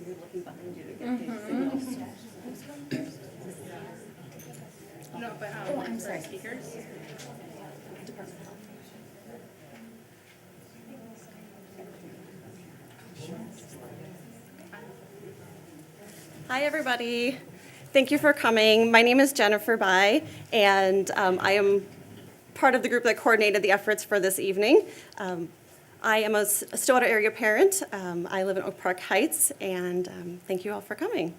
you're looking behind you to get these signals. No, but I'm sorry. speakers. Hi, everybody. Thank you for coming. My name is Jennifer Bai, and I am part of the group that coordinated the efforts for this evening. I am a Stillwater area parent. I live in Oak Park Heights, and thank you all for coming.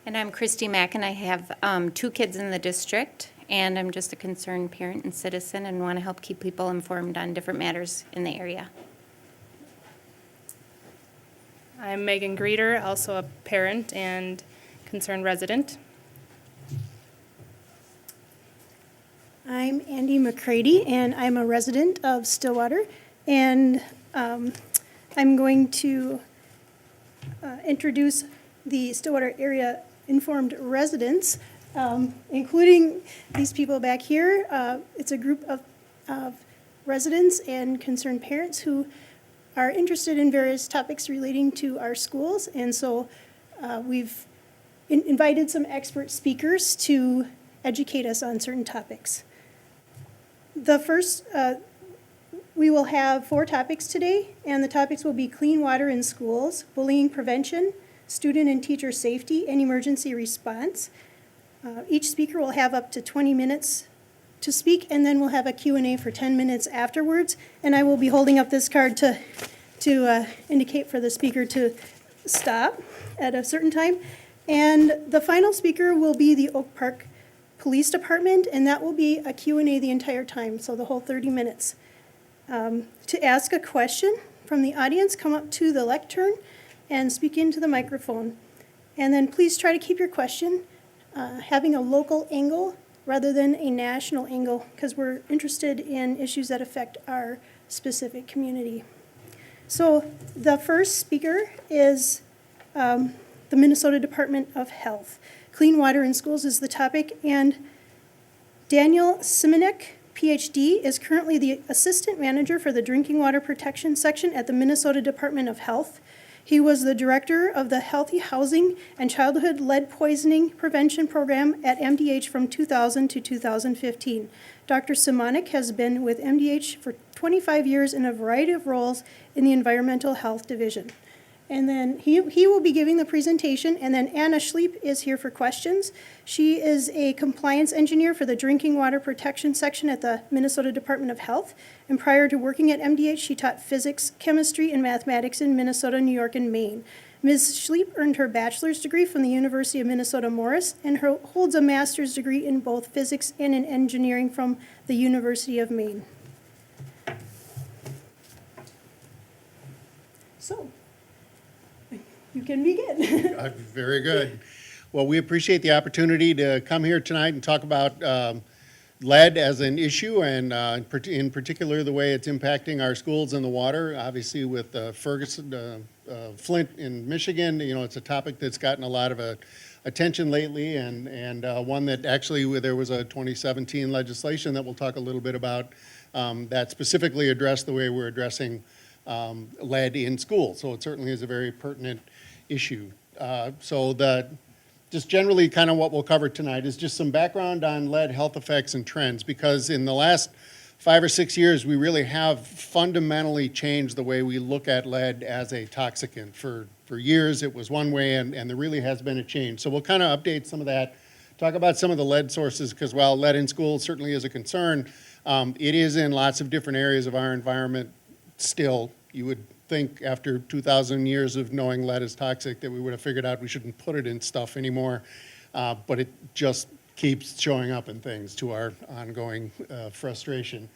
And I'm Christy Mack, and I have 2 kids in the district, and I'm just a concerned parent and citizen and want to help keep people informed on different matters in the area. I'm Megan Greeter, also a parent and concerned resident. I'm Andy McCready, and I'm a resident of Stillwater, and I'm going to introduce the Stillwater area informed residents, including these people back here. It's a group of residents and concerned parents who are interested in various topics relating to our schools, and so we've invited some expert speakers to educate us on certain topics. The first, we will have 4 topics today, and the topics will be clean water in schools, bullying prevention, student and teacher safety, and emergency response. Each speaker will have up to 20 minutes to speak, and then we'll have a Q&A for 10 minutes afterwards, and I will be holding up this card to indicate for the speaker to stop at a certain time. And the final speaker will be the Oak Park Police Department, and that will be a Q&A the entire time, so the whole 30 minutes. To ask a question from the audience, come up to the lectern and speak into the microphone. And then please try to keep your question having a local angle rather than a national angle, because we're interested in issues that affect our specific community. So the first speaker is the Minnesota Department of Health. Clean water in schools is the topic, and Daniel Symonik, PhD, is currently the Assistant Manager for the Drinking Water Protection Section at the Minnesota Department of Health. He was the Director of the Healthy Housing and Childhood Lead Poisoning Prevention Program at MDH from 2000 to 2015. Dr. Symonik has been with MDH for 25 years in a variety of roles in the Environmental Health Division. And then he will be giving the presentation, and then Anna Schleep is here for questions. She is a compliance engineer for the Drinking Water Protection Section at the Minnesota Department of Health. And prior to working at MDH, she taught physics, chemistry, and mathematics in Minnesota, New York, and Maine. Ms. Schleep earned her bachelor's degree from the University of Minnesota Morris and holds a master's degree in both physics and in engineering from the University of Maine. So, you can begin. Very good. Well, we appreciate the opportunity to come here tonight and talk about lead as an issue, and in particular the way it's impacting our schools and the water. Obviously with Ferguson, Flint in Michigan, you know, it's a topic that's gotten a lot of attention lately, and one that actually there was a 2017 legislation that we'll talk a little bit about that specifically addressed the way we're addressing lead in schools. So it certainly is a very pertinent issue. Just generally kind of what we'll cover tonight is just some background on lead health effects and trends, because in the last 5 or 6 years, we really have fundamentally changed the way we look at lead as a toxicant. For years, it was one way, and there really has been a change. So we'll kind of update some of that, talk about some of the lead sources, because while lead in schools certainly is a concern, it is in lots of different areas of our environment still. You would think after 2,000 years of knowing lead is toxic that we would have figured out we shouldn't put it in stuff anymore, but it just keeps showing up in things to our ongoing frustration.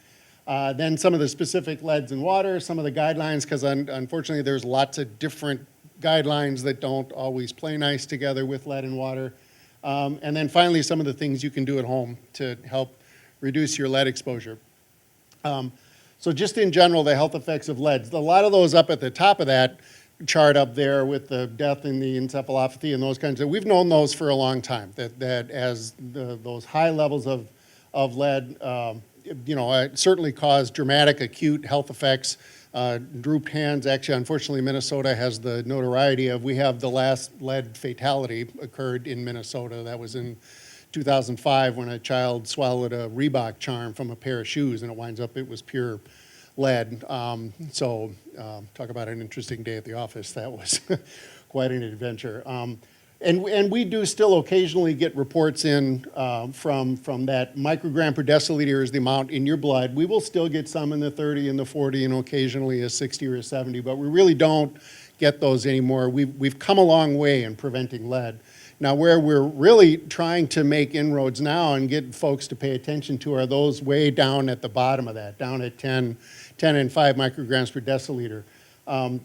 Then some of the specific leads in water, some of the guidelines, because unfortunately there's lots of different guidelines that don't always play nice together with lead in water. And then finally some of the things you can do at home to help reduce your lead exposure. So just in general, the health effects of lead. A lot of those up at the top of that chart up there with the death and the encephalopathy and those kinds of, we've known those for a long time, that as those high levels of lead, certainly cause dramatic acute health effects drooped hands. Actually, unfortunately, Minnesota has the notoriety of, we have the last lead fatality occurred in Minnesota. That was in 2005 when a child swallowed a Reebok charm from a pair of shoes, and it winds up it was pure lead. Talk about an interesting day at the office. That was quite an adventure. And we do still occasionally get reports in from that microgram per deciliter is the amount in your blood. We will still get some in the 30 and the 40 and occasionally a 60 or a 70, but we really don't get those anymore. We've come a long way in preventing lead. Now, where we're really trying to make inroads now and get folks to pay attention to are those way down at the bottom of that, down at 10 and 5 micrograms per deciliter.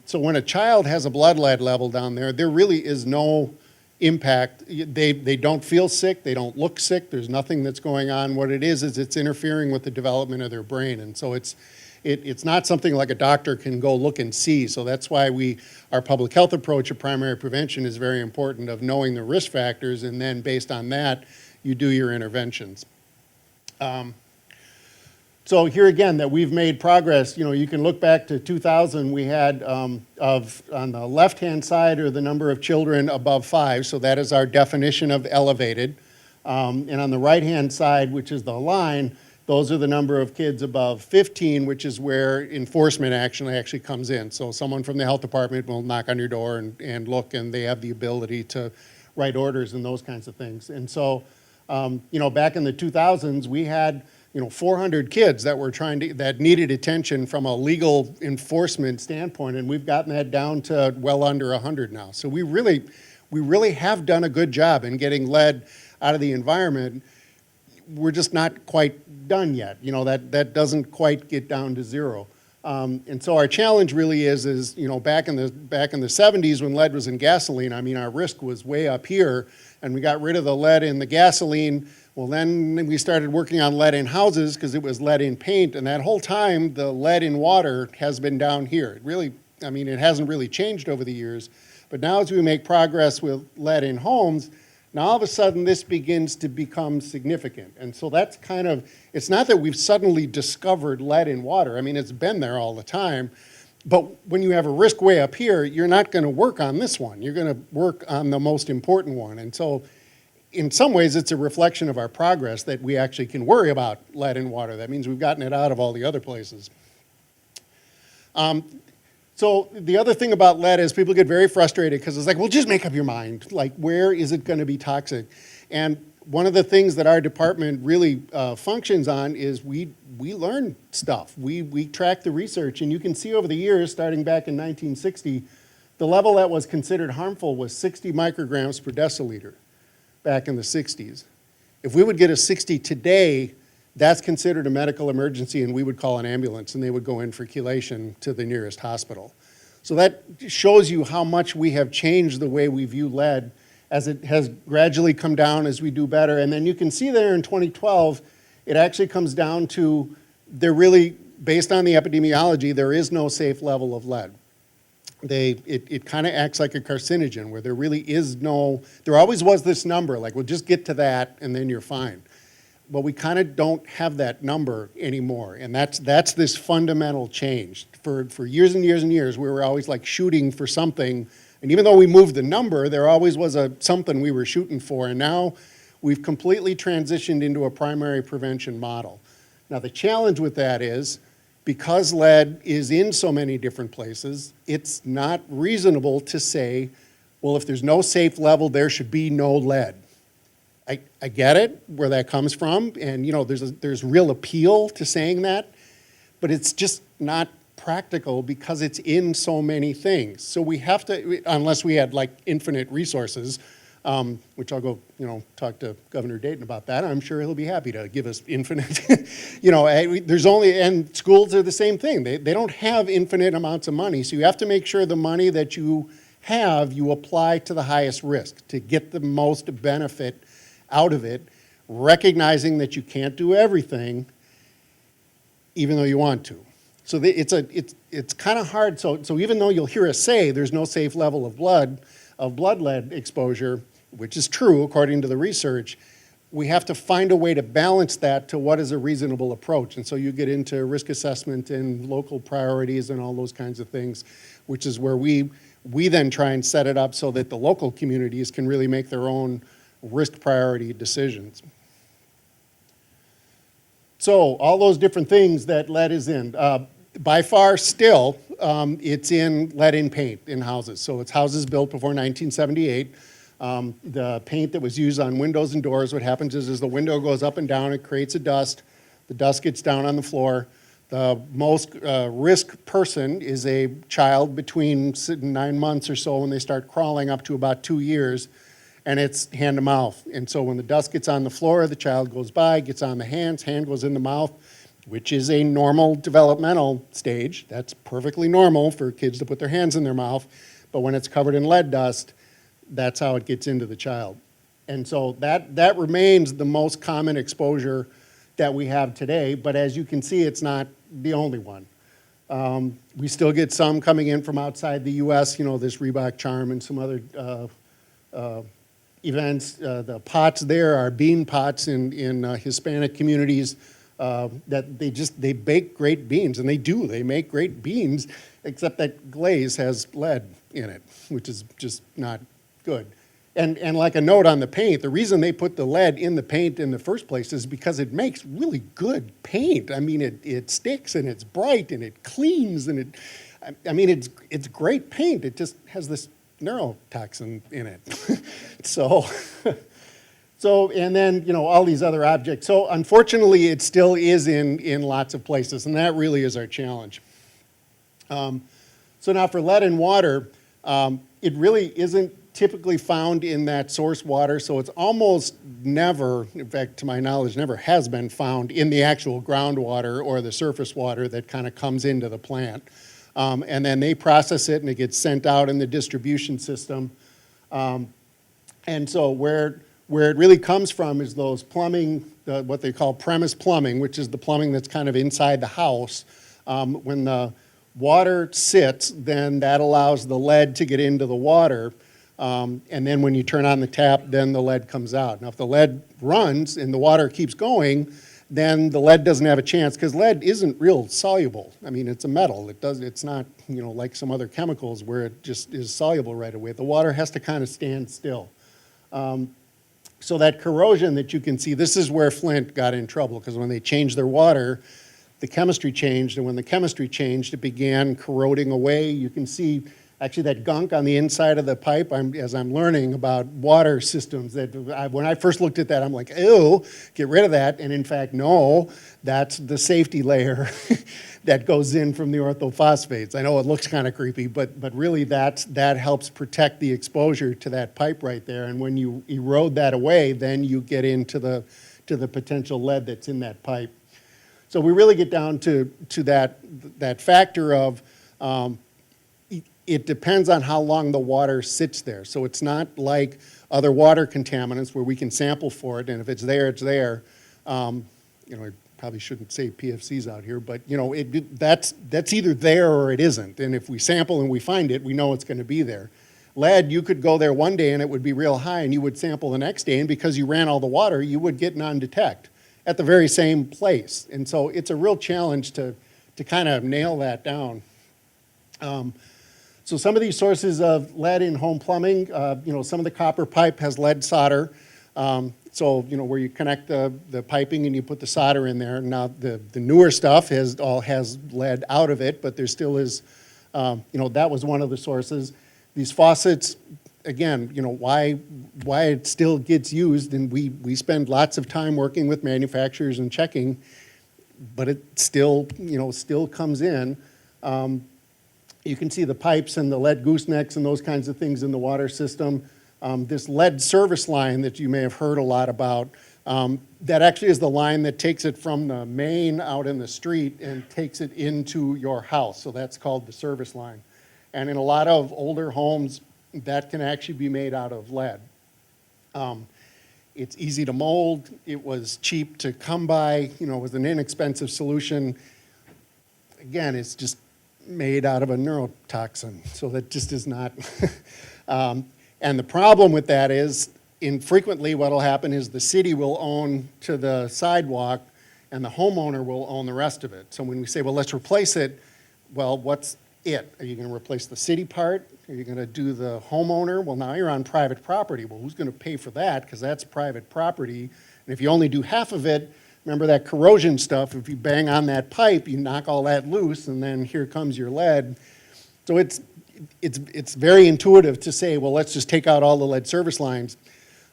So when a child has a blood lead level down there, there really is no impact. They don't feel sick, they don't look sick, there's nothing that's going on. What it is it's interfering with the development of their brain. And so it's not something like a doctor can go look and see. So that's why our public health approach of primary prevention is very important, of knowing the risk factors, and then based on that, you do your interventions. So here again, that we've made progress. You know, you can look back to 2000, we had on the left-hand side are the number of children above 5, so that is our definition of elevated. And on the right-hand side, which is the line, those are the number of kids above 15, which is where enforcement actually comes in. So someone from the health department will knock on your door and look, and they have the ability to write orders and those kinds of things. And so, you know, back in the 2000s, we had 400 kids that needed attention from a legal enforcement standpoint, and we've gotten that down to well under 100 now. So we really have done a good job in getting lead out of the environment. We're just not quite done yet. You know, that doesn't quite get down to zero. And so our challenge really is back in the 70s when lead was in gasoline, I mean, our risk was way up here, and we got rid of the lead in the gasoline. Well, then we started working on lead in houses because it was lead in paint, and that whole time the lead in water has been down here. It hasn't really changed over the years, but now as we make progress with lead in homes, now all of a sudden this begins to become significant. And so that's it's not that we've suddenly discovered lead in water. I mean, it's been there all the time, but when you have a risk way up here, you're not going to work on this one. You're going to work on the most important one. And so in some ways, it's a reflection of our progress that we actually can worry about lead in water. That means we've gotten it out of all the other places. So the other thing about lead is people get very frustrated because it's like, well, just make up your mind. Like, where is it going to be toxic? And one of the things that our department really functions on is we learn stuff. We track the research, and you can see over the years, starting back in 1960, the level that was considered harmful was 60 micrograms per deciliter back in the 60s. If we would get a 60 today, that's considered a medical emergency, and we would call an ambulance, and they would go in for chelation to the nearest hospital. So that shows you how much we have changed the way we view lead as it has gradually come down as we do better. And then you can see there in 2012, it actually comes down to based on the epidemiology, there is no safe level of lead. It kind of acts like a carcinogen where there really is there always was this number, like, well, just get to that and then you're fine. But we kind of don't have that number anymore, and that's this fundamental change. For years and years and years, we were always like shooting for something, and even though we moved the number, there always was something we were shooting for, and now we've completely transitioned into a primary prevention model. Now the challenge with that is, because lead is in so many different places, it's not reasonable to say, well, if there's no safe level, there should be no lead. I get it, where that comes from, and there's real appeal to saying that, but it's just not practical because it's in so many things. So we have to, unless we had like infinite resources, which I'll go, talk to Governor Dayton about that. I'm sure he'll be happy to give us infinite, and schools are the same thing. They don't have infinite amounts of money, so you have to make sure the money that you have, you apply to the highest risk to get the most benefit out of it, recognizing that you can't do everything, even though you want to. So it's kind of hard. So even though you'll hear us say there's no safe level of blood lead exposure, which is true according to the research, we have to find a way to balance that to what is a reasonable approach. And so you get into risk assessment and local priorities and all those kinds of things, which is where we then try and set it up so that the local communities can really make their own risk priority decisions. So all those different things that lead is in. By far still, it's in lead in paint in houses. So it's houses built before 1978. The paint that was used on windows and doors, what happens is the window goes up and down, it creates a dust. The dust gets down on the floor. The most risk person is a child between 9 months or so when they start crawling up to about 2 years, and it's hand to mouth. And so when the dust gets on the floor, the child goes by, gets on the hands, hand goes in the mouth, which is a normal developmental stage. That's perfectly normal for kids to put their hands in their mouth. But when it's covered in lead dust, that's how it gets into the child. And so that remains the most common exposure that we have today. But as you can see, it's not the only one. We still get some coming in from outside the U.S., you know, this Reebok Charm and some other events. The pots there are bean pots in Hispanic communities that they bake great beans, and they make great beans, except that glaze has lead in it, which is just not good. And like a note on the paint, the reason they put the lead in the paint in the first place is because it makes really good paint. I mean, it sticks and it's bright and it cleans and it's great paint. It just has this neurotoxin in it. So and then, you know, all these other objects. So unfortunately, it still is in lots of places, and that really is our challenge. So now for lead in water, it really isn't typically found in that source water, so it's almost never, in fact, to my knowledge, never has been found in the actual groundwater or the surface water that kind of comes into the plant. And then they process it and it gets sent out in the distribution system. And so where it really comes from is those plumbing, what they call premise plumbing, which is the plumbing that's kind of inside the house. When the water sits, then that allows the lead to get into the water. And then when you turn on the tap, then the lead comes out. Now, if the lead runs and the water keeps going, then the lead doesn't have a chance, because lead isn't real soluble. I mean, it's a metal. It's not, you know, like some other chemicals where it just is soluble right away. The water has to kind of stand still. So that corrosion that you can see, this is where Flint got in trouble, because when they changed their water, the chemistry changed, and when the chemistry changed, it began corroding away. You can see actually that gunk on the inside of the pipe. As I'm learning about water systems, when I first looked at that, I'm like, ew, get rid of that. And in fact, no, that's the safety layer that goes in from the orthophosphates. I know it looks kind of creepy, but really that helps protect the exposure to that pipe right there. And when you erode that away, then you get into the potential lead that's in that pipe. So we really get down to that factor of it depends on how long the water sits there. So it's not like other water contaminants where we can sample for it, and if it's there, it's there. You know, I probably shouldn't say PFCs out here, but you know, that's either there or it isn't. And if we sample and we find it, we know it's going to be there. Lead, you could go there one day and it would be real high, and you would sample the next day, and because you ran all the water, you would get non-detect at the very same place. And so it's a real challenge to kind of nail that down. So some of these sources of lead in home plumbing, you know, some of the copper pipe has lead solder. So, you know, where you connect the piping and you put the solder in there. Now, the newer stuff has lead out of it, but there still is, you know, that was one of the sources. These faucets, again, you know, why it still gets used, and we spend lots of time working with manufacturers and checking, but it still, you know, still comes in. You can see the pipes and the lead goosenecks and those kinds of things in the water system. This lead service line that you may have heard a lot about, that actually is the line that takes it from the main out in the street and takes it into your house. So that's called the service line. And in a lot of older homes, that can actually be made out of lead. It's easy to mold. It was cheap to come by. You know, it was an inexpensive solution. Again, it's just made out of a neurotoxin, so that just is not. And the problem with that is infrequently what'll happen is the city will own to the sidewalk and the homeowner will own the rest of it. So when we say, well, let's replace it, well, what's it? Are you gonna replace the city part? Are you gonna do the homeowner? Well, now you're on private property. Well, who's gonna pay for that? Because that's private property. And if you only do half of it, remember that corrosion stuff, if you bang on that pipe, you knock all that loose and then here comes your lead. So it's very intuitive to say, well, let's just take out all the lead service lines.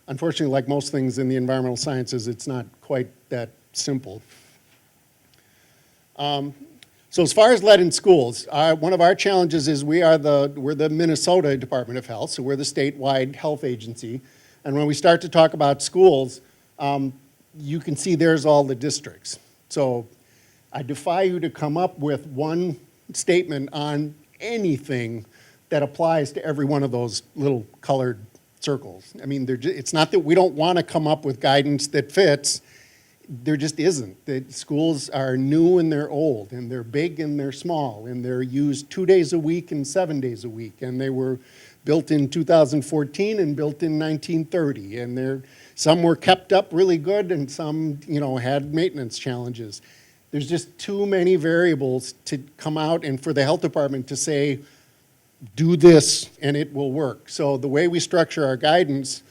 Unfortunately, like most things in the environmental sciences, it's not quite that simple. So as far as lead in schools, one of our challenges is we're the Minnesota Department of Health, so we're the statewide health agency. And when we start to talk about schools, you can see there's all the districts. So I defy you to come up with one statement on anything that applies to every one of those little colored circles. I mean, it's not that we don't want to come up with guidance that fits. There just isn't. The schools are new and they're old, and they're big and they're small, and they're used 2 days a week and 7 days a week, and they were built in 2014 and built in 1930, and some were kept up really good and some, had maintenance challenges. There's just too many variables to come out and for the health department to say, do this and it will work. So the way we structure our guidance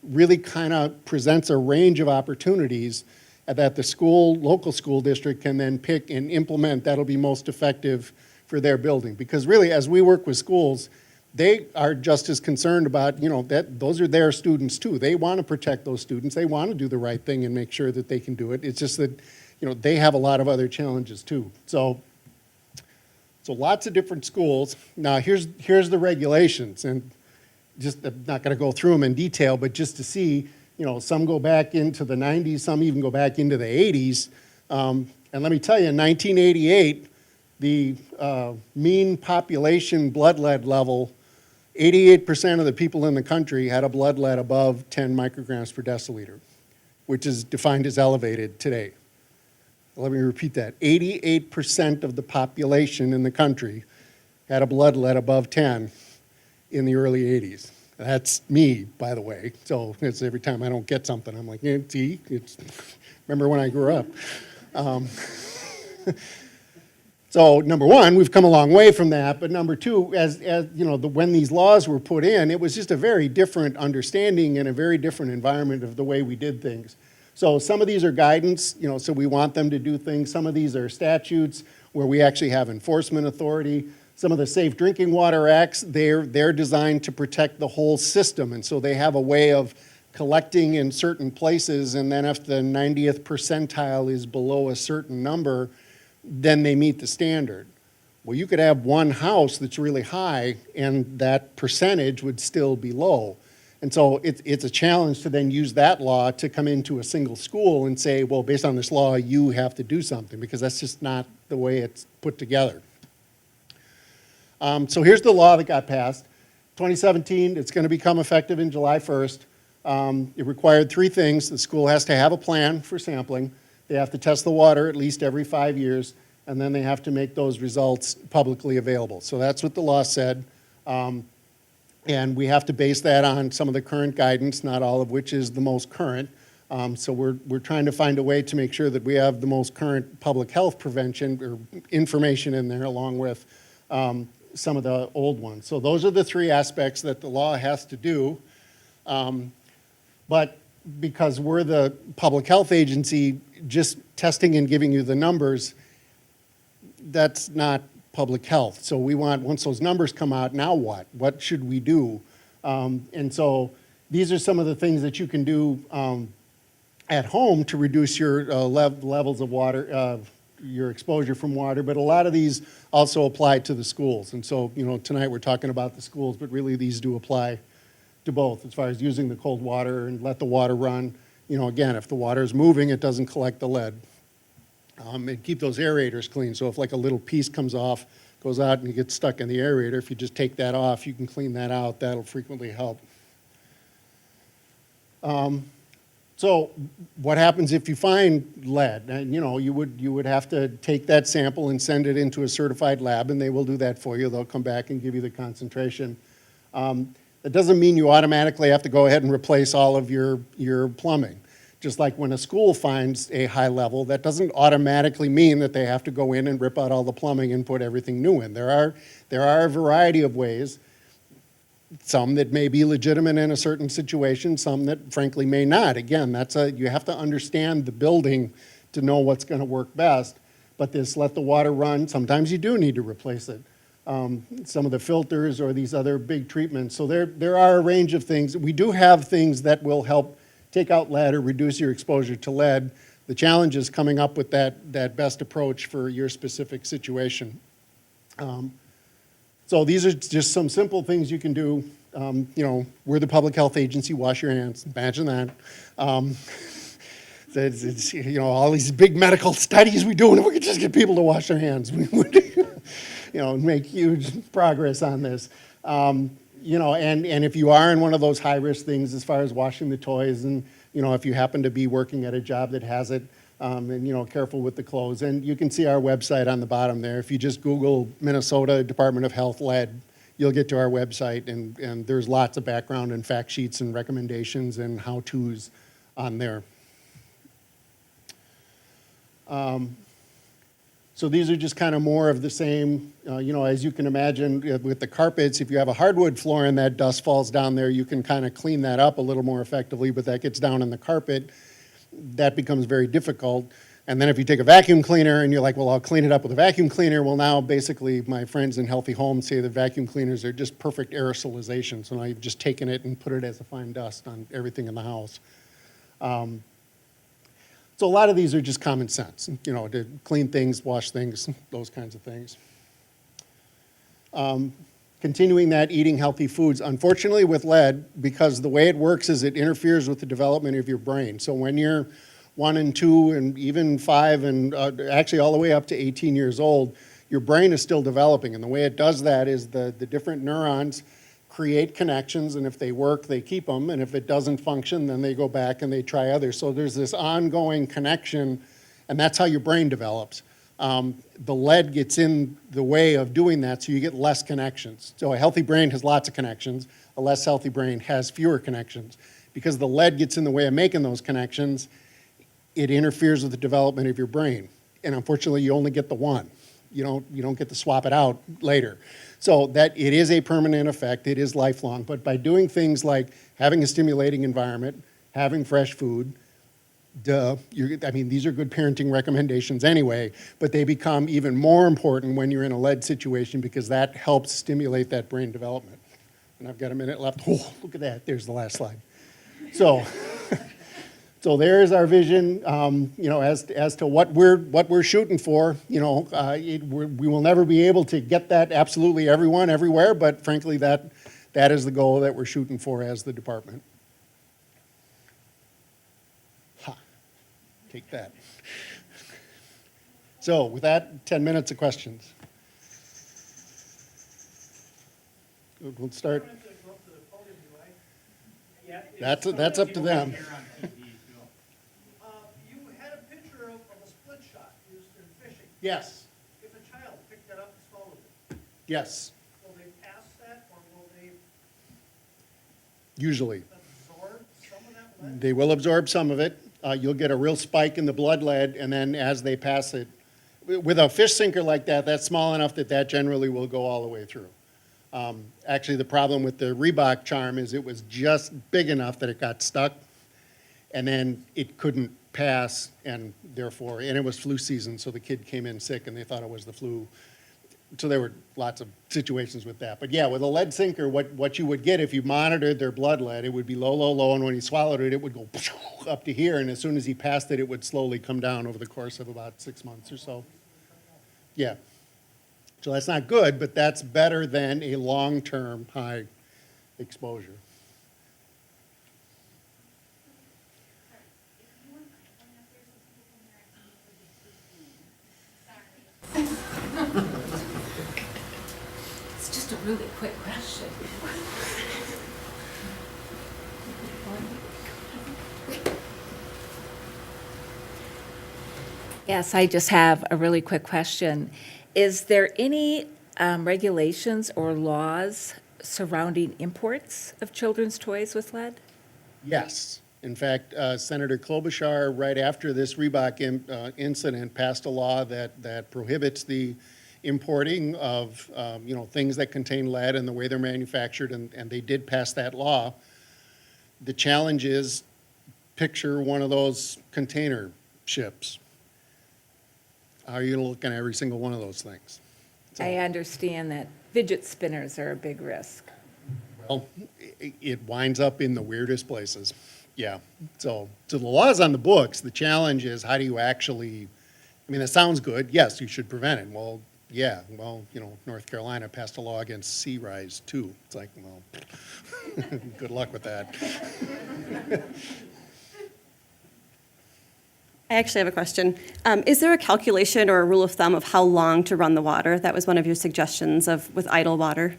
really kind of presents a range of opportunities that the local school district can then pick and implement that'll be most effective for their building. Because really, as we work with schools, they are just as concerned about, that those are their students too. They want to protect those students. They want to do the right thing and make sure that they can do it. It's just that, they have a lot of other challenges too. So lots of different schools. Now, here's the regulations, and I'm not going to go through them in detail, but just to see, some go back into the 90s, some even go back into the 80s. And let me tell you, in 1988, the mean population blood lead level, 88% of the people in the country had a blood lead above 10 micrograms per deciliter, which is defined as elevated today. Let me repeat that. 88% of the population in the country had a blood lead above 10 in the early 80s. That's me, by the way. So it's every time I don't get something, I'm like, see, remember when I grew up. So number one, we've come a long way from that, but number two, as when these laws were put in, it was just a very different understanding and a very different environment of the way we did things. So some of these are guidance, so we want them to do things. Some of these are statutes where we actually have enforcement authority. Some of the Safe Drinking Water Acts, they're designed to protect the whole system, and so they have a way of collecting in certain places, and then if the 90th percentile is below a certain number, then they meet the standard. Well, you could have one house that's really high, and that percentage would still be low. And so it's a challenge to then use that law to come into a single school and say, well, based on this law, you have to do something, because that's just not the way it's put together. So here's the law that got passed. 2017, it's going to become effective in July 1st. It required three things. The school has to have a plan for sampling. They have to test the water at least every 5 years, and then they have to make those results publicly available. So that's what the law said. And we have to base that on some of the current guidance, not all of which is the most current. So we're trying to find a way to make sure that we have the most current public health prevention or information in there, along with some of the old ones. So those are the three aspects that the law has to do. But because we're the public health agency, just testing and giving you the numbers, that's not public health. So we want, once those numbers come out, now what? What should we do? And so these are some of the things that you can do at home to reduce your levels of water, your exposure from water, but a lot of these also apply to the schools. And so, tonight we're talking about the schools, but really these do apply to both, as far as using the cold water and let the water run. Again, if the water is moving, it doesn't collect the lead. And keep those aerators clean. So if like a little piece comes off, goes out and it gets stuck in the aerator, if you just take that off, you can clean that out. That'll frequently help. So what happens if you find lead? And, you would have to take that sample and send it into a certified lab, and they will do that for you. They'll come back and give you the concentration. That doesn't mean you automatically have to go ahead and replace all of your plumbing. Just like when a school finds a high level, that doesn't automatically mean that they have to go in and rip out all the plumbing and put everything new in. There are a variety of ways, some that may be legitimate in a certain situation, some that frankly may not. Again, you have to understand the building to know what's going to work best. But this let the water run, sometimes you do need to replace it. Some of the filters or these other big treatments. So there are a range of things. We do have things that will help take out lead or reduce your exposure to lead. The challenge is coming up with that best approach for your specific situation. So these are just some simple things you can do. We're the public health agency, wash your hands, imagine that. It's all these big medical studies we do, and if we could just get people to wash their hands, we would make huge progress on this. And if you are in one of those high-risk things as far as washing the toys, and, if you happen to be working at a job that has it, and, careful with the clothes. And you can see our website on the bottom there. If you just Google Minnesota Department of Health lead, you'll get to our website, and there's lots of background and fact sheets and recommendations and how-tos on there. So these are just kind of more of the same, as you can imagine with the carpets, if you have a hardwood floor and that dust falls down there, you can kind of clean that up a little more effectively, but that gets down in the carpet, that becomes very difficult. And then if you take a vacuum cleaner and you're like, well, I'll clean it up with a vacuum cleaner, well, now basically my friends in Healthy Homes say that vacuum cleaners are just perfect aerosolization. So now you've just taken it and put it as a fine dust on everything in the house. So a lot of these are just common sense, to clean things, wash things, those kinds of things. Continuing that, eating healthy foods. Unfortunately with lead, because the way it works is it interferes with the development of your brain. So when you're 1 and 2 and even 5 and actually all the way up to 18 years old, your brain is still developing. And the way it does that is the different neurons create connections, and if they work, they keep them, and if it doesn't function, then they go back and they try others. So there's this ongoing connection, and that's how your brain develops. The lead gets in the way of doing that, so you get less connections. So a healthy brain has lots of connections. A less healthy brain has fewer connections. Because the lead gets in the way of making those connections, it interferes with the development of your brain. And unfortunately, you only get the one. You don't get to swap it out later. So that it is a permanent effect, it is lifelong, but by doing things like having a stimulating environment, having fresh food, these are good parenting recommendations anyway, but they become even more important when you're in a lead situation because that helps stimulate that brain development. And I've got a minute left. Oh, look at that, there's the last slide. So there's our vision, as to what we're shooting for. We will never be able to get that absolutely everyone everywhere, but frankly, that is the goal that we're shooting for as the department. Take that. So with that, 10 minutes of questions. We'll start. That's up to them. You had a picture of a split shot used in fishing. Yes. If a child picked that up and swallowed it, Yes. will they pass that, or will they Usually. absorb some of that lead? They will absorb some of it. You'll get a real spike in the blood lead, and then as they pass it, with a fish sinker like that, that's small enough that generally will go all the way through. Actually, the problem with the Reebok charm is it was just big enough that it got stuck, and then it couldn't pass, and it was flu season, so the kid came in sick, and they thought it was the flu. So there were lots of situations with that. But yeah, with a lead sinker, what you would get if you monitored their blood lead, it would be low, low, low, and when he swallowed it, it would go up to here, and as soon as he passed it, it would slowly come down over the course of about 6 months or so. Yeah. So that's not good, but that's better than a long-term high exposure. It's just a really quick question. Yes, I just have a really quick question. Is there any regulations or laws surrounding imports of children's toys with lead? Yes. In fact, Senator Klobuchar, right after this Reebok incident, passed a law that prohibits the importing of, things that contain lead and the way they're manufactured, and they did pass that law. The challenge is, picture one of those container ships. How are you going to look at every single one of those things? I understand that fidget spinners are a big risk. Well, it winds up in the weirdest places. Yeah. So the law's on the books. The challenge is, how do you actually, it sounds good. Yes, you should prevent it. Well, yeah. Well, North Carolina passed a law against sea rise too. It's like, well, good luck with that. I actually have a question. Is there a calculation or a rule of thumb of how long to run the water? That was one of your suggestions with idle water.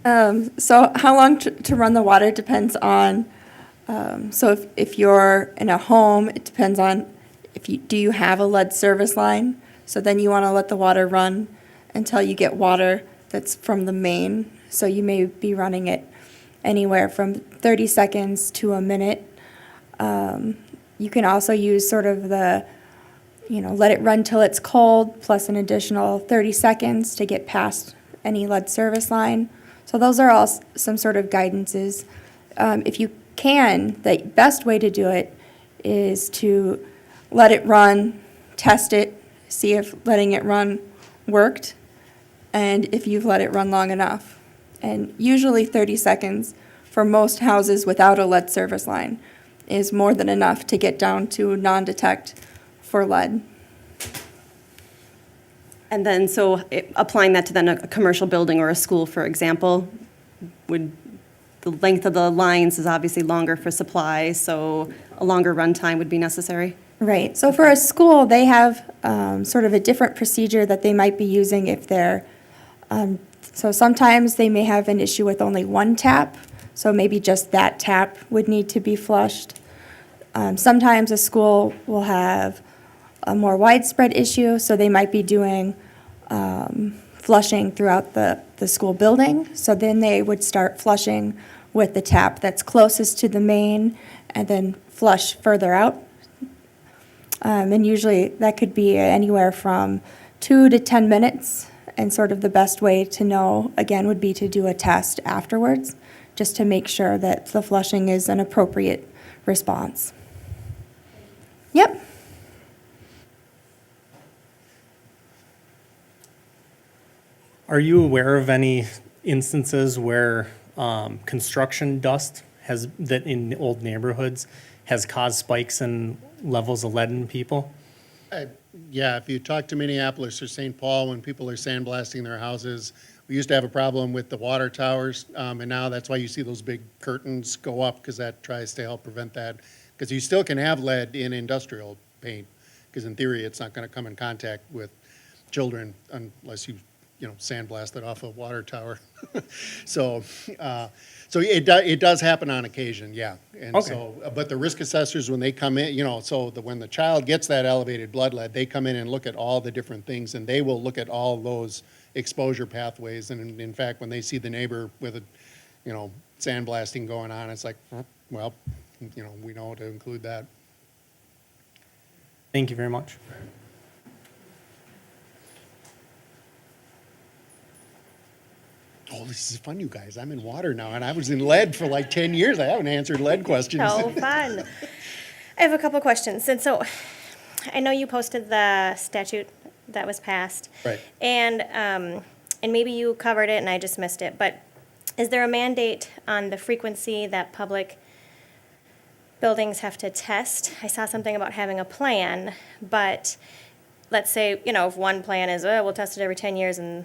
So how long to run the water depends on, so if you're in a home, it depends on do you have a lead service line? So then you want to let the water run until you get water that's from the main. So you may be running it anywhere from 30 seconds to a minute. You can also use sort of the, let it run till it's cold, plus an additional 30 seconds to get past any lead service line. So those are all some sort of guidances. If you can, the best way to do it is to let it run, test it, see if letting it run worked, and if you've let it run long enough. And usually 30 seconds for most houses without a lead service line is more than enough to get down to non-detect for lead. And then, applying that to then a commercial building or a school, for example, the length of the lines is obviously longer for supply, so a longer run time would be necessary? Right. So for a school, they have sort of a different procedure that they might be using if they're, so sometimes they may have an issue with only one tap, so maybe just that tap would need to be flushed. Sometimes a school will have a more widespread issue, so they might be doing flushing throughout the school building. So then they would start flushing with the tap that's closest to the main and then flush further out. And usually that could be anywhere from 2 to 10 minutes. And sort of the best way to know, again, would be to do a test afterwards, just to make sure that the flushing is an appropriate response. Yep. Are you aware of any instances where construction dust that in old neighborhoods has caused spikes in levels of lead in people? Yeah, if you talk to Minneapolis or St. Paul, when people are sandblasting their houses, we used to have a problem with the water towers, and now that's why you see those big curtains go up, because that tries to help prevent that. Because you still can have lead in industrial paint, because in theory, it's not going to come in contact with children unless you sandblast it off a water tower. So it does happen on occasion, yeah. And Okay. so, but the risk assessors, when they come in, when the child gets that elevated blood lead, they come in and look at all the different things, and they will look at all those exposure pathways. And in fact, when they see the neighbor with a, sandblasting going on, it's like, well, we know to include that. Thank you very much. Oh, this is fun, you guys. I'm in water now, and I was in lead for like 10 years. I haven't answered lead questions. So fun. I have a couple questions. And so I know you posted the statute that was passed. Right. And maybe you covered it and I just missed it, but is there a mandate on the frequency that public buildings have to test? I saw something about having a plan, but let's say, if one plan is, we'll test it every 10 years and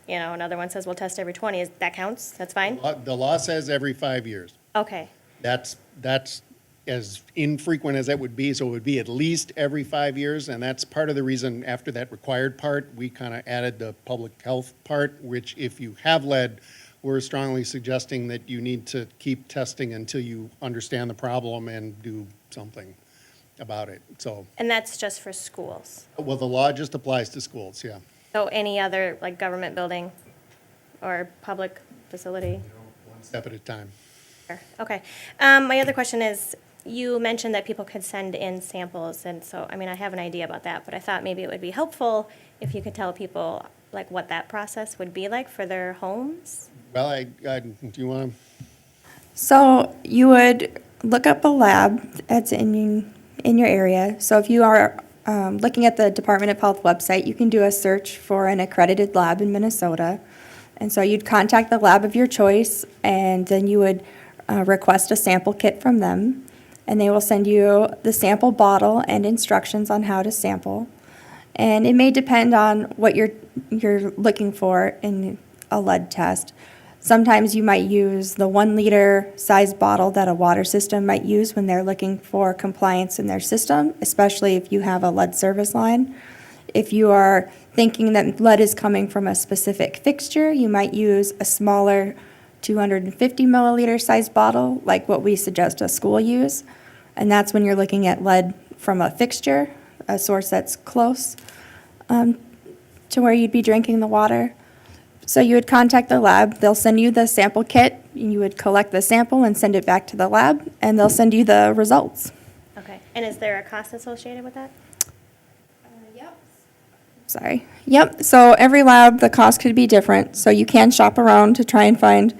another one says we'll test every 20. That counts? That's fine? The law says every 5 years. Okay. That's as infrequent as that would be, so it would be at least every 5 years, and that's part of the reason after that required part, we kind of added the public health part, which if you have lead, we're strongly suggesting that you need to keep testing until you understand the problem and do something about it, so. And that's just for schools? Well, the law just applies to schools, yeah. So any other, like, government building or public facility? One step at a time. Sure. Okay. My other question is, you mentioned that people could send in samples, and so, I mean, I have an idea about that, but I thought maybe it would be helpful if you could tell people, like, what that process would be like for their homes. Well, do you want to? So you would look up a lab that's in your area. So if you are looking at the Department of Health website, you can do a search for an accredited lab in Minnesota. And so you'd contact the lab of your choice, and then you would request a sample kit from them. And they will send you the sample bottle and instructions on how to sample. And it may depend on what you're looking for in a lead test. Sometimes you might use the 1 liter size bottle that a water system might use when they're looking for compliance in their system, especially if you have a lead service line. If you are thinking that lead is coming from a specific fixture, you might use a smaller 250 milliliter size bottle, like what we suggest a school use. And that's when you're looking at lead from a fixture, a source that's close to where you'd be drinking the water. So you would contact the lab, they'll send you the sample kit, you would collect the sample and send it back to the lab, and they'll send you the results. Okay. And is there a cost associated with that? Sorry. Yep, so every lab, the cost could be different, so you can shop around to try and find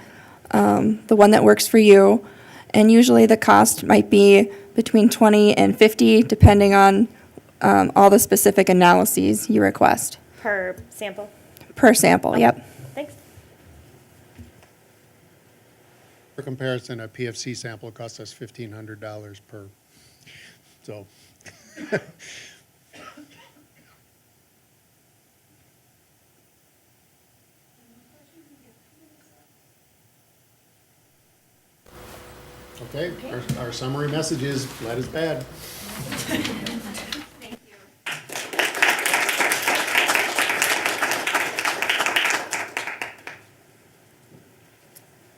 the one that works for you. And usually the cost might be between $20 and $50, depending on all the specific analyses you request. Per sample? Per sample, yep. Thanks. For comparison, a PFC sample costs us $1,500 per, so. Okay, our summary message is lead is bad.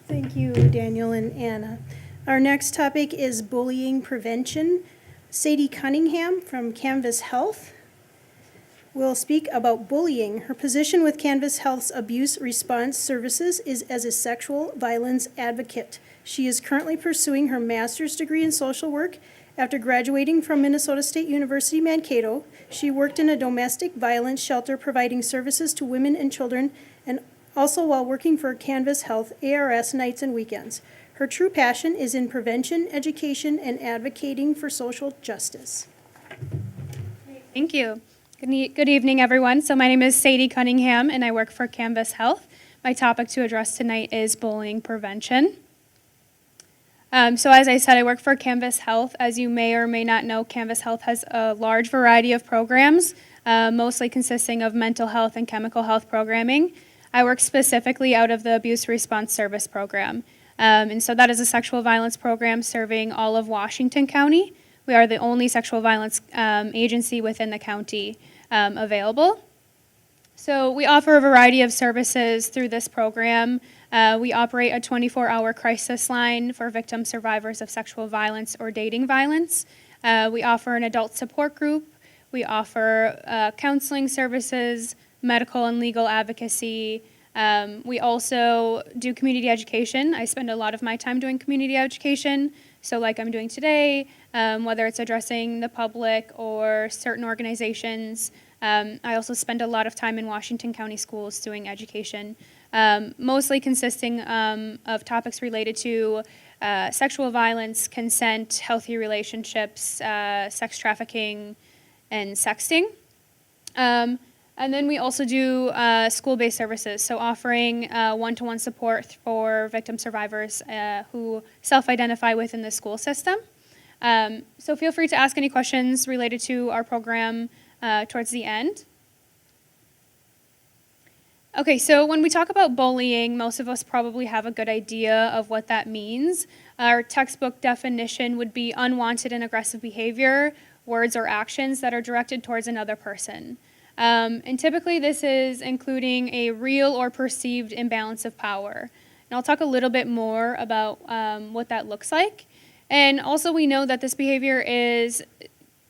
Thank you, Daniel and Anna. Our next topic is bullying prevention. Sadie Cunningham from Canvas Health will speak about bullying. Her position with Canvas Health's Abuse Response Services is as a sexual violence advocate. She is currently pursuing her master's degree in social work. After graduating from Minnesota State University, Mankato, she worked in a domestic violence shelter providing services to women and children, and also while working for Canvas Health ARS nights and weekends. Her true passion is in prevention, education, and advocating for social justice. Thank you. Good evening, everyone. So my name is Sadie Cunningham, and I work for Canvas Health. My topic to address tonight is bullying prevention. So as I said, I work for Canvas Health. As you may or may not know, Canvas Health has a large variety of programs, mostly consisting of mental health and chemical health programming. I work specifically out of the Abuse Response Service program. And so that is a sexual violence program serving all of Washington County. We are the only sexual violence agency within the county available. So we offer a variety of services through this program. We operate a 24-hour crisis line for victim survivors of sexual violence or dating violence. We offer an adult support group. We offer counseling services, medical and legal advocacy. We also do community education. I spend a lot of my time doing community education. So like I'm doing today, whether it's addressing the public or certain organizations. I also spend a lot of time in Washington County schools doing education, mostly consisting of topics related to sexual violence, consent, healthy relationships, sex trafficking, and sexting. And then we also do school-based services, so offering one-to-one support for victim survivors who self-identify within the school system. So feel free to ask any questions related to our program towards the end. Okay, so when we talk about bullying, most of us probably have a good idea of what that means. Our textbook definition would be unwanted and aggressive behavior, words or actions that are directed towards another person. And typically this is including a real or perceived imbalance of power. And I'll talk a little bit more about what that looks like. And also we know that this behavior is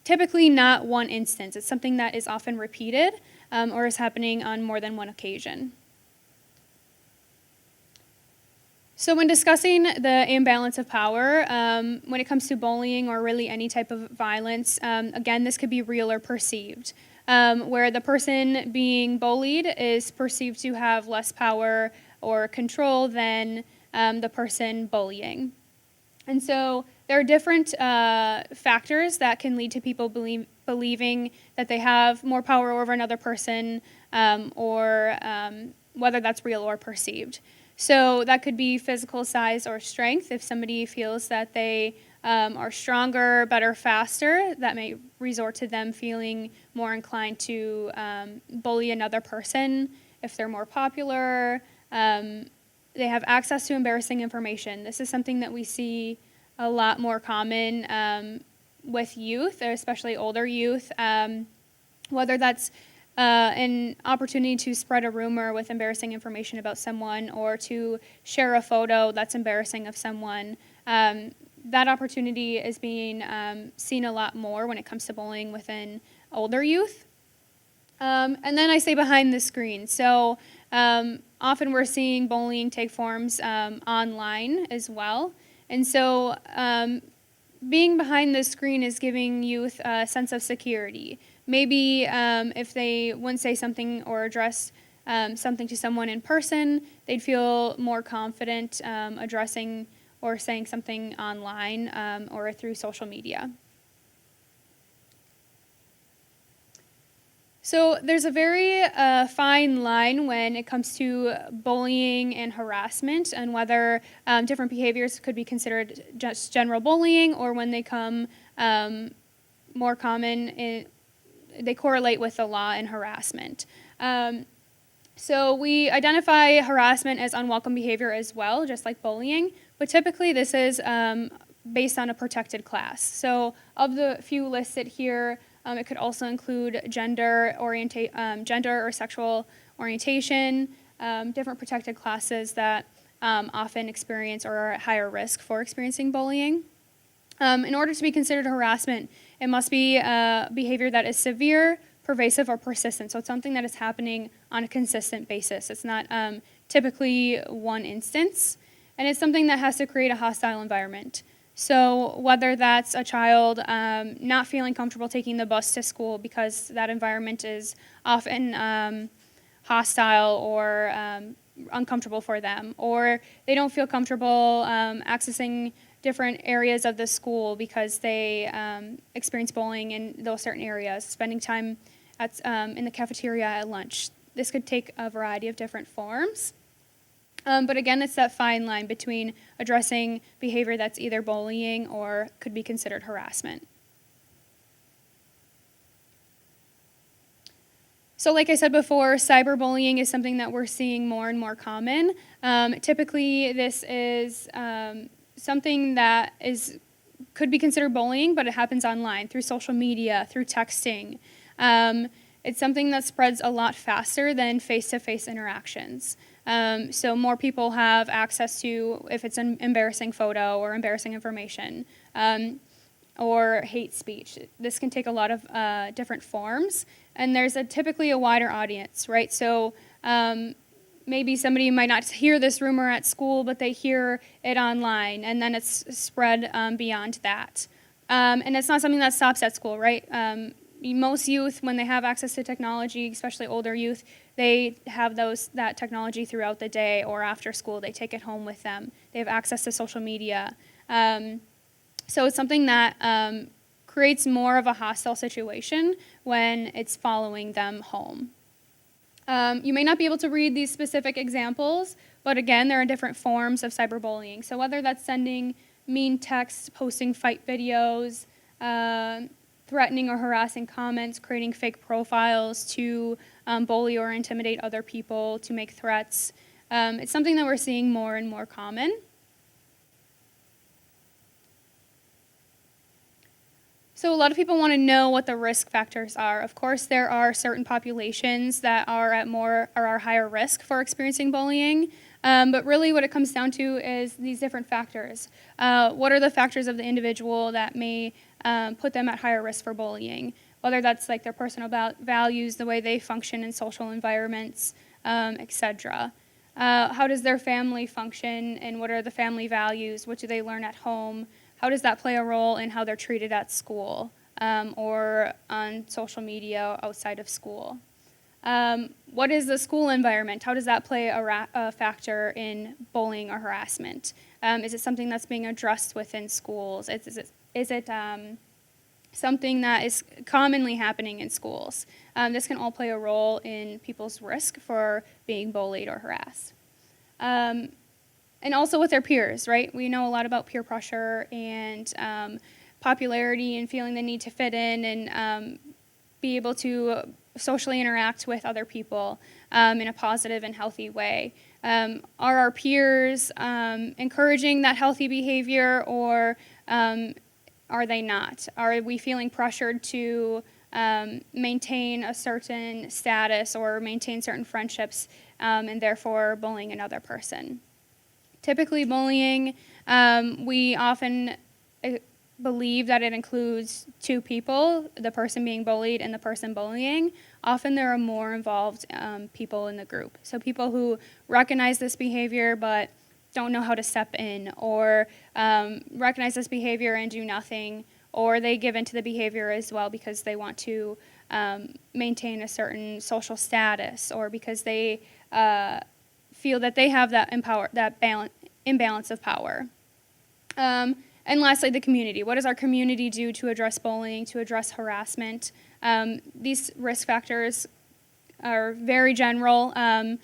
typically not one instance. It's something that is often repeated. or is happening on more than one occasion. So when discussing the imbalance of power, when it comes to bullying or really any type of violence, again, this could be real or perceived, where the person being bullied is perceived to have less power or control than the person bullying. And so there are different factors that can lead to people believing that they have more power over another person, or whether that's real or perceived. So that could be physical size or strength. If somebody feels that they are stronger, better, faster, that may resort to them feeling more inclined to bully another person. If they're more popular, they have access to embarrassing information. This is something that we see a lot more common with youth, especially older youth, whether that's an opportunity to spread a rumor with embarrassing information about someone or to share a photo that's embarrassing of someone. That opportunity is being seen a lot more when it comes to bullying within older youth. And then I say behind the screen. So often we're seeing bullying take forms online as well. And so being behind the screen is giving youth a sense of security. Maybe if they wouldn't say something or address something to someone in person, they'd feel more confident addressing or saying something online or through social media. So there's a very fine line when it comes to bullying and harassment, and whether different behaviors could be considered just general bullying, or when they come more common, they correlate with the law and harassment. So we identify harassment as unwelcome behavior as well, just like bullying, but typically this is based on a protected class. So of the few listed here, it could also include gender or sexual orientation, different protected classes that often experience or are at higher risk for experiencing bullying. In order to be considered harassment, it must be behavior that is severe, pervasive, or persistent. So it's something that is happening on a consistent basis. It's not typically one instance, and it's something that has to create a hostile environment. So whether that's a child not feeling comfortable taking the bus to school because that environment is often hostile or uncomfortable for them, or they don't feel comfortable accessing different areas of the school because they experience bullying in those certain areas, spending time in the cafeteria at lunch. This could take a variety of different forms. But again, it's that fine line between addressing behavior that's either bullying or could be considered harassment. So like I said before, cyberbullying is something that we're seeing more and more common. Typically, this is something that could be considered bullying, but it happens online, through social media, through texting. It's something that spreads a lot faster than face-to-face interactions. So more people have access to, if it's an embarrassing photo or embarrassing information, or hate speech. This can take a lot of different forms, and there's typically a wider audience, right? So maybe somebody might not hear this rumor at school, but they hear it online, and then it's spread beyond that. And it's not something that stops at school, right? Most youth, when they have access to technology, especially older youth, they have that technology throughout the day or after school. They take it home with them. They have access to social media. So it's something that creates more of a hostile situation when it's following them home. You may not be able to read these specific examples, but again, there are different forms of cyberbullying. So whether that's sending mean texts, posting fight videos, threatening or harassing comments, creating fake profiles to bully or intimidate other people, to make threats. It's something that we're seeing more and more common. So a lot of people want to know what the risk factors are. Of course, there are certain populations that are at higher risk for experiencing bullying. But really what it comes down to is these different factors. What are the factors of the individual that may put them at higher risk for bullying? whether that's like their personal values, the way they function in social environments, etc. How does their family function, and what are the family values? What do they learn at home? How does that play a role in how they're treated at school or on social media outside of school? What is the school environment? How does that play a factor in bullying or harassment? Is it something that's being addressed within schools? Is it something that is commonly happening in schools? This can all play a role in people's risk for being bullied or harassed. And also with their peers, right? We know a lot about peer pressure and popularity and feeling the need to fit in and be able to socially interact with other people in a positive and healthy way. Are our peers encouraging that healthy behavior, or are they not? Are we feeling pressured to maintain a certain status or maintain certain friendships and therefore bullying another person? Typically bullying, we often believe that it includes two people, the person being bullied and the person bullying. Often there are more involved people in the group. So people who recognize this behavior but don't know how to step in, or recognize this behavior and do nothing, or they give into the behavior as well because they want to maintain a certain social status, or because they feel that they have that imbalance of power. And lastly, the community. What does our community do to address bullying, to address harassment? These risk factors are very general, and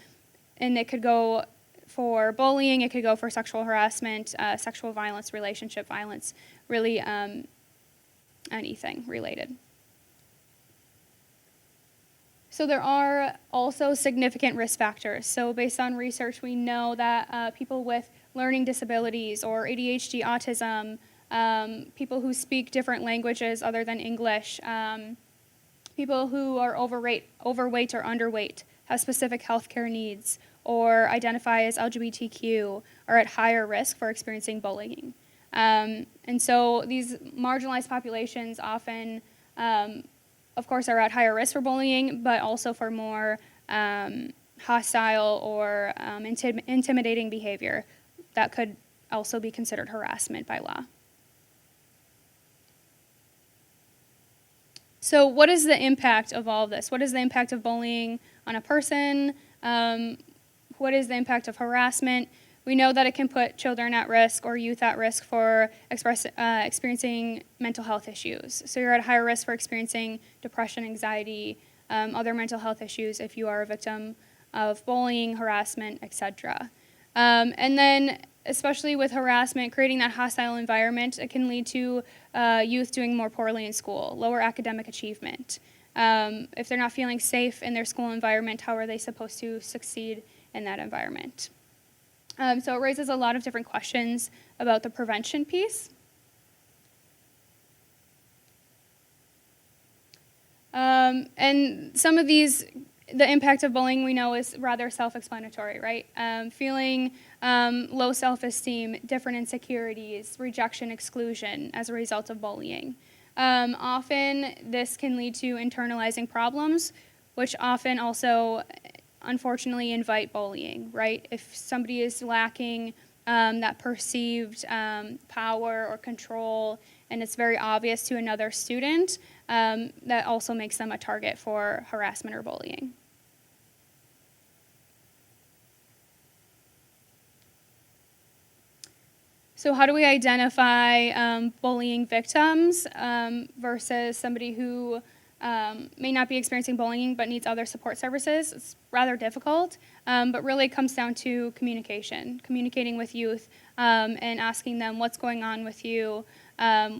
it could go for bullying, it could go for sexual harassment, sexual violence, relationship violence, really anything related. So there are also significant risk factors. So based on research, we know that people with learning disabilities or ADHD, autism, people who speak different languages other than English, people who are overweight or underweight, have specific healthcare needs, or identify as LGBTQ are at higher risk for experiencing bullying. And so these marginalized populations often, of course, are at higher risk for bullying, but also for more hostile or intimidating behavior that could also be considered harassment by law. So what is the impact of all of this? What is the impact of bullying on a person? What is the impact of harassment? We know that it can put children at risk or youth at risk for experiencing mental health issues. So you're at higher risk for experiencing depression, anxiety, other mental health issues if you are a victim of bullying, harassment, etc. And then, especially with harassment, creating that hostile environment, it can lead to youth doing more poorly in school, lower academic achievement. If they're not feeling safe in their school environment, how are they supposed to succeed in that environment? So it raises a lot of different questions about the prevention piece. And some of these, the impact of bullying we know is rather self-explanatory, right? Feeling low self-esteem, different insecurities, rejection, exclusion as a result of bullying. Often this can lead to internalizing problems, which often also unfortunately invite bullying, right? If somebody is lacking that perceived power or control, and it's very obvious to another student, that also makes them a target for harassment or bullying. So how do we identify bullying victims versus somebody who may not be experiencing bullying but needs other support services? It's rather difficult, but really it comes down to communicating with youth and asking them what's going on with you,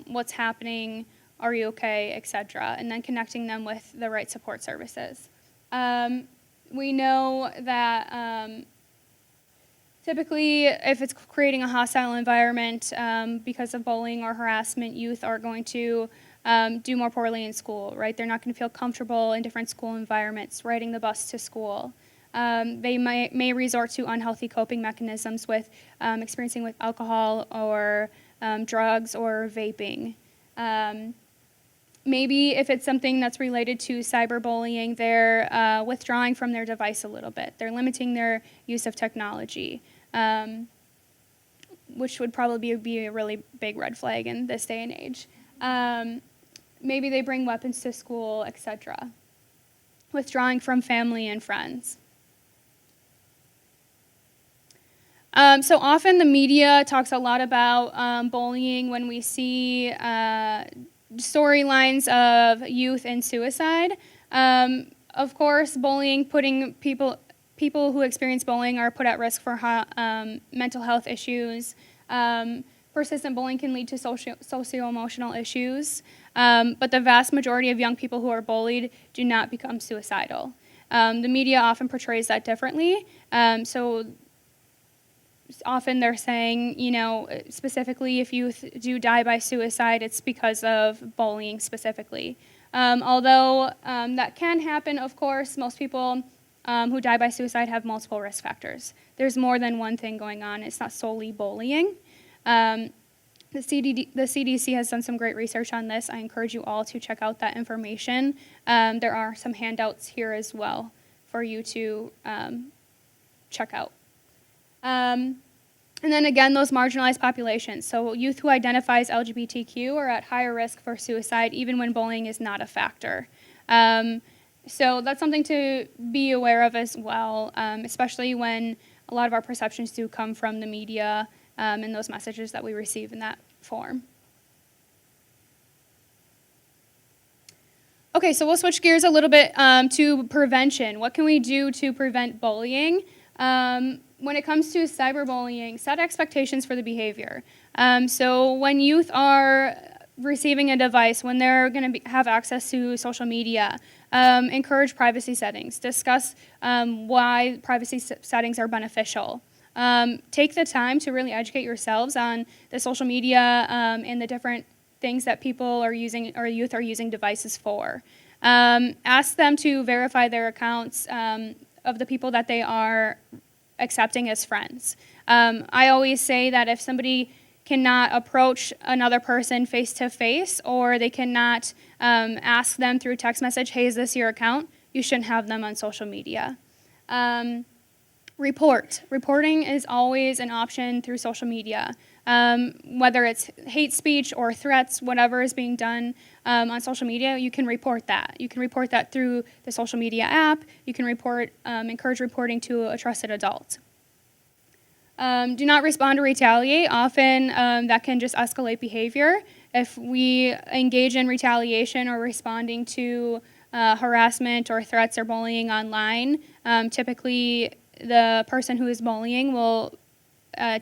what's happening, are you okay, etc., and then connecting them with the right support services. We know that typically, if it's creating a hostile environment because of bullying or harassment, youth are going to do more poorly in school, right? They're not going to feel comfortable in different school environments, riding the bus to school. They may resort to unhealthy coping mechanisms with experiencing with alcohol or drugs or vaping. Maybe if it's something that's related to cyberbullying, they're withdrawing from their device a little bit. They're limiting their use of technology, which would probably be a really big red flag in this day and age. Maybe they bring weapons to school, etc. Withdrawing from family and friends. So often the media talks a lot about bullying when we see storylines of youth and suicide. Of course, bullying, putting people who experience bullying are put at risk for mental health issues. Persistent bullying can lead to socio-emotional issues, but the vast majority of young people who are bullied do not become suicidal. The media often portrays that differently, so often they're saying, specifically if youth do die by suicide, it's because of bullying specifically. Although that can happen, of course, most people who die by suicide have multiple risk factors. There's more than one thing going on. It's not solely bullying. The CDC has done some great research on this. I encourage you all to check out that information. There are some handouts here as well for you to check out. And then again, those marginalized populations. So youth who identify as LGBTQ are at higher risk for suicide even when bullying is not a factor. So that's something to be aware of as well, especially when a lot of our perceptions do come from the media and those messages that we receive in that form. Okay, so we'll switch gears a little bit to prevention. What can we do to prevent bullying? When it comes to cyberbullying, set expectations for the behavior. So when youth are receiving a device, when they're going to have access to social media, encourage privacy settings. Discuss why privacy settings are beneficial. Take the time to really educate yourselves on the social media and the different things that people are using or youth are using devices for. Ask them to verify their accounts of the people that they are accepting as friends. I always say that if somebody cannot approach another person face-to-face, or they cannot ask them through text message, hey, is this your account? You shouldn't have them on social media. Reporting is always an option through social media. Whether it's hate speech or threats, whatever is being done on social media, you can report that. You can report that through the social media app. You can encourage reporting to a trusted adult. Do not respond or retaliate. Often that can just escalate behavior. If we engage in retaliation or responding to harassment or threats or bullying online, typically the person who is bullying will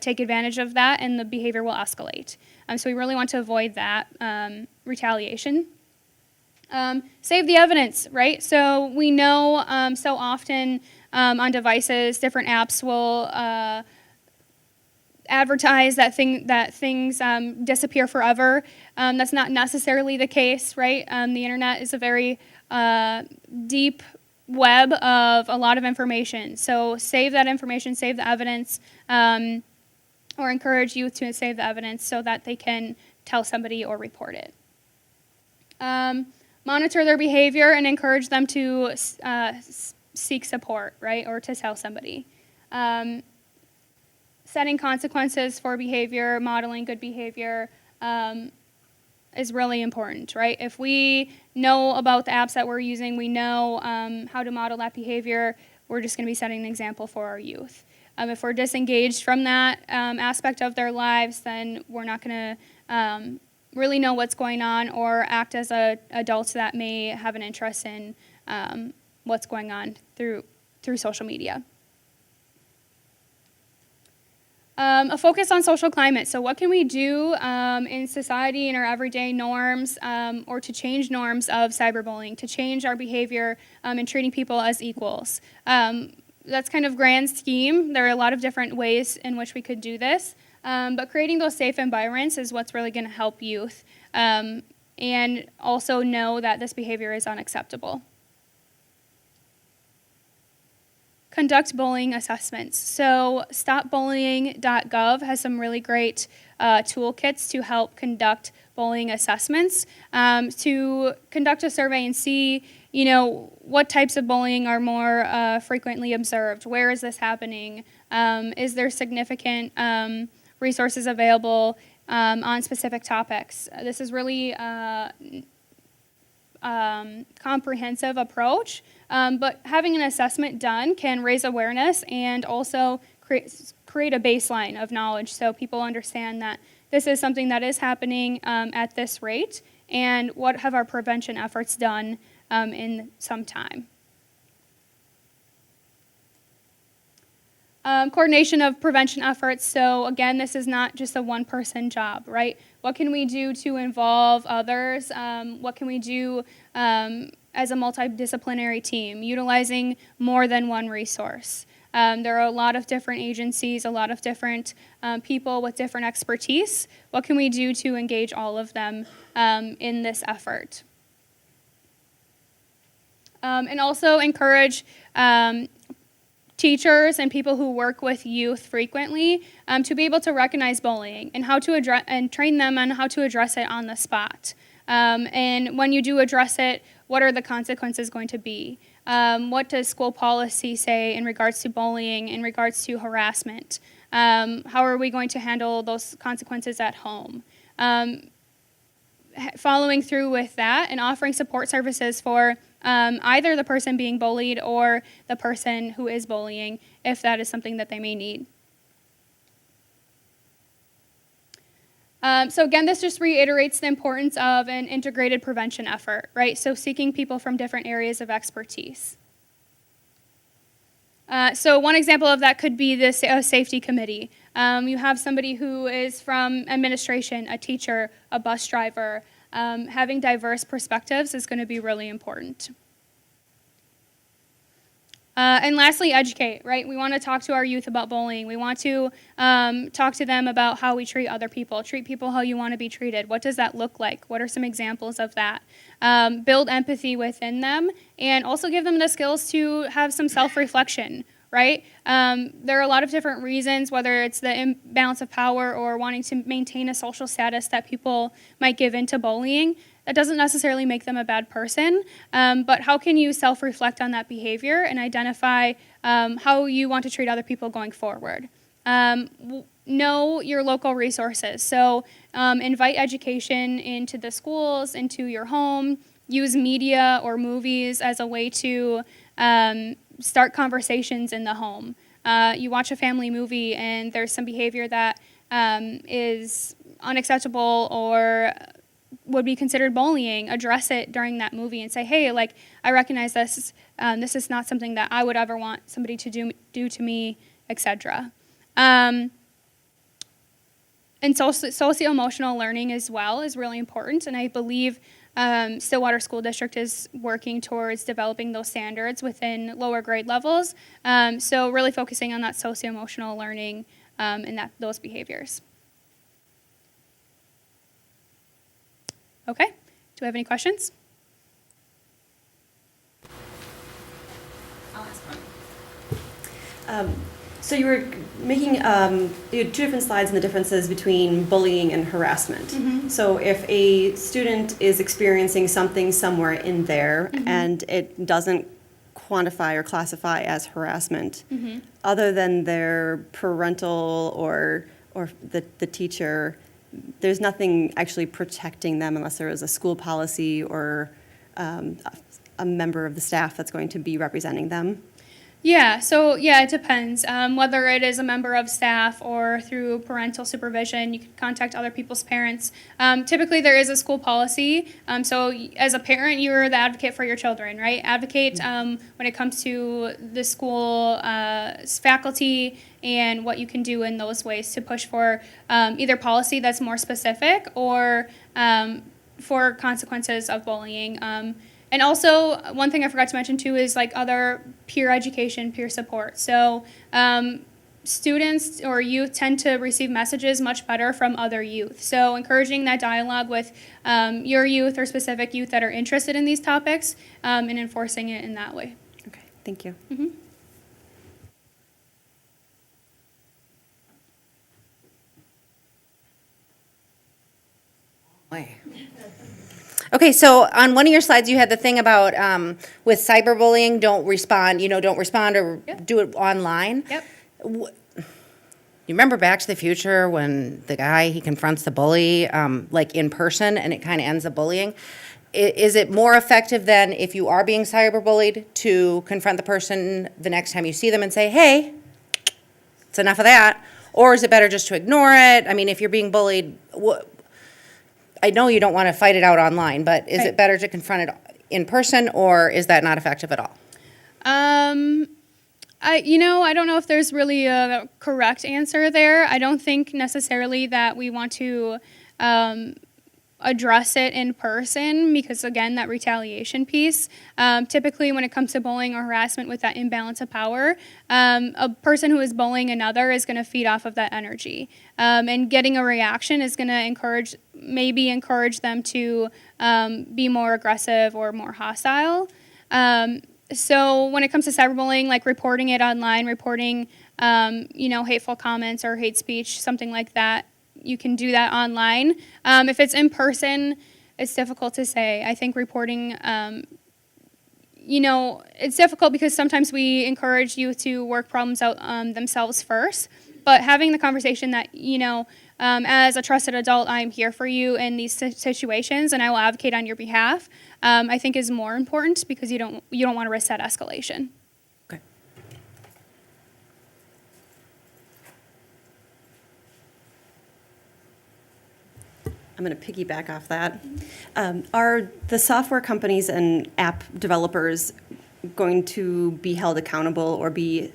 take advantage of that and the behavior will escalate. So we really want to avoid that retaliation. Save the evidence, right? So we know so often on devices, different apps will advertise that things disappear forever. That's not necessarily the case, right? The internet is a very deep web of a lot of information. So save that information, save the evidence, or encourage youth to save the evidence so that they can tell somebody or report it. Monitor their behavior and encourage them to seek support, right, or to tell somebody. Setting consequences for behavior, modeling good behavior is really important, right? If we know about the apps that we're using, we know how to model that behavior, we're just going to be setting an example for our youth. If we're disengaged from that aspect of their lives, then we're not going to really know what's going on or act as adults that may have an interest in what's going on through social media. A focus on social climate. So what can we do in society, in our everyday norms, or to change norms of cyberbullying, to change our behavior in treating people as equals? That's kind of grand scheme. There are a lot of different ways in which we could do this, but creating those safe environments is what's really going to help youth and also know that this behavior is unacceptable. conduct bullying assessments. So stopbullying.gov has some really great toolkits to help conduct bullying assessments, to conduct a survey and see, what types of bullying are more frequently observed. Where is this happening? Is there significant resources available on specific topics? This is really comprehensive approach, but having an assessment done can raise awareness and also create a baseline of knowledge so people understand that this is something that is happening at this rate, and what have our prevention efforts done in some time. Coordination of prevention efforts. So again, this is not just a one-person job, right? What can we do to involve others? What can we do as a multidisciplinary team, utilizing more than one resource? There are a lot of different agencies, a lot of different people with different expertise. What can we do to engage all of them in this effort? And also encourage teachers and people who work with youth frequently to be able to recognize bullying and how to address and train them on how to address it on the spot. And when you do address it, what are the consequences going to be? What does school policy say in regards to bullying, in regards to harassment? How are we going to handle those consequences at home? Following through with that and offering support services for either the person being bullied or the person who is bullying, if that is something that they may need. So again, this just reiterates the importance of an integrated prevention effort, right? So seeking people from different areas of expertise. So one example of that could be the safety committee. You have somebody who is from administration, a teacher, a bus driver. Having diverse perspectives is going to be really important. And lastly, educate, right? We want to talk to our youth about bullying. We want to talk to them about how we treat other people. Treat people how you want to be treated. What does that look like? What are some examples of that? Build empathy within them, and also give them the skills to have some self-reflection, right? There are a lot of different reasons, whether it's the imbalance of power or wanting to maintain a social status that people might give into bullying. That doesn't necessarily make them a bad person, but how can you self-reflect on that behavior and identify how you want to treat other people going forward? Know your local resources. So invite education into the schools, into your home. Use media or movies as a way to start conversations in the home. You watch a family movie and there's some behavior that is unacceptable or would be considered bullying. Address it during that movie and say, hey, like, I recognize this. This is not something that I would ever want somebody to do to me, etc. And socio-emotional learning as well is really important, and I believe Stillwater School District is working towards developing those standards within lower grade levels. So really focusing on that socio-emotional learning and those behaviors. Okay, do we have any questions? I'll ask one. So you were making, you had two different slides on the differences between bullying and harassment. So if a student is experiencing something somewhere in there and it doesn't quantify or classify as harassment, other than their parental or the teacher, there's nothing actually protecting them unless there is a school policy or a member of the staff that's going to be representing them. Yeah, so yeah, it depends. Whether it is a member of staff or through parental supervision, you can contact other people's parents. Typically, there is a school policy. So as a parent, you're the advocate for your children, right? Advocate when it comes to the school faculty and what you can do in those ways to push for either policy that's more specific or for consequences of bullying. And also, one thing I forgot to mention too is like other peer education, peer support. So students or youth tend to receive messages much better from other youth. So encouraging that dialogue with your youth or specific youth that are interested in these topics and enforcing it in that way. Okay, thank you. Okay, so on one of your slides, you had the thing about with cyberbullying, don't respond or Yep. do it online. Yep. You remember Back to the Future when the guy, he confronts the bully, like in person, and it kind of ends the bullying? Is it more effective than if you are being cyberbullied to confront the person the next time you see them and say, hey, it's enough of that? Or is it better just to ignore it? I mean, if you're being bullied, I know you don't want to fight it out online, but is it Right. better to confront it in person, or is that not effective at all? I don't know if there's really a correct answer there. I don't think necessarily that we want to address it in person because, again, that retaliation piece. Typically, when it comes to bullying or harassment with that imbalance of power, a person who is bullying another is going to feed off of that energy. And getting a reaction is going to encourage them to be more aggressive or more hostile. So when it comes to cyberbullying, like reporting it online, reporting, hateful comments or hate speech, something like that, you can do that online. If it's in person, it's difficult to say. I think reporting, it's difficult because sometimes we encourage youth to work problems out themselves first. But having the conversation that, as a trusted adult, I'm here for you in these situations and I will advocate on your behalf, I think is more important because you don't want to risk that escalation. Okay. I'm going to piggyback off that. Are the software companies and app developers going to be held accountable or be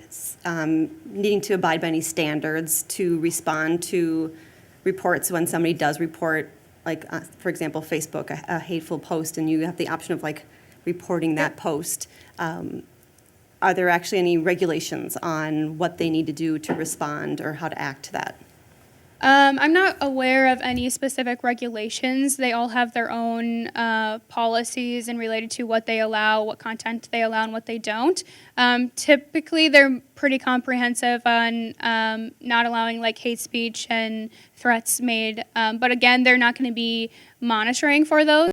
needing to abide by any standards to respond to reports when somebody does report, like, for example, Facebook, a hateful post, and you have the option of, like, reporting that post? Are there actually any regulations on what they need to do to respond or how to act to that? I'm not aware of any specific regulations. They all have their own policies and related to what they allow, what content they allow, and what they don't. Typically, they're pretty comprehensive on not allowing like hate speech and threats made. But again, they're not going to be monitoring for those.